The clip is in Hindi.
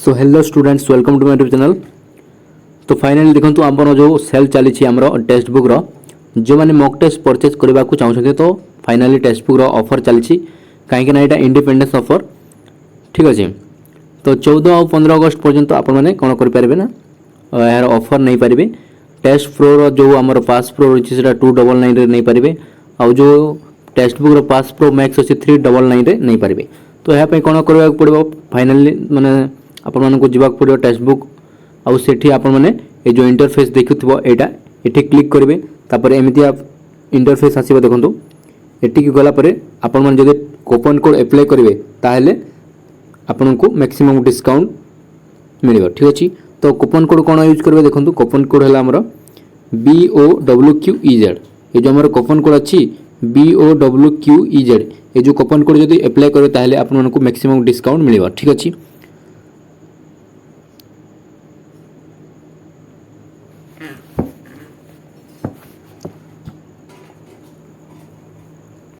So hello students welcome to my YouTube channel. तो फाइनाली देखो आमर जो सेल चली आमर टेक्स्ट बुक जो मैंने मॉक टेस्ट परचेज करने को चाहते तो फाइनाली टेक्स्ट बुक ऑफर चली कहीं यहाँ इंडिपेंडेंस ऑफर ठीक अच्छे। तो 14 और 15 अगस्त पर्यंत आपने कौन करेंगे ना यार ऑफर नहीं पारे। टेस्ट प्रो जो आमर पास प्रो रही है 299 नहीं पारे आउ जो text book pass pro max अच्छे 399 नहीं पारे। तो यहाँ कौन करने पड़ो फाइनाली माने आपण को जीवा पड़ो टेक्स्ट बुक आउ सेठी आपण माने ये जो इंटरफेस देखुथिबो एटा एठी क्लिक करेंगे तापर एमती आप इंटरफेस आसीबो देखंतु एठी की गला परे आपण माने जदि कूपन कोड अप्लाई करेंगे ताहेले आपण को मैक्सिमम डिस्काउंट मिलिबो ठीक अछि। तो कूपन कोड कोन यूज करबे देखंतु कूपन कोड हला हमर BOWQEZ ये जो हमर कूपन कोड अछि BOWQEZ ये जो कूपन कोड जदि अप्लाई करे ताहेले आपण को मैक्सिमम डिस्काउंट मिलिबो ठीक अछि।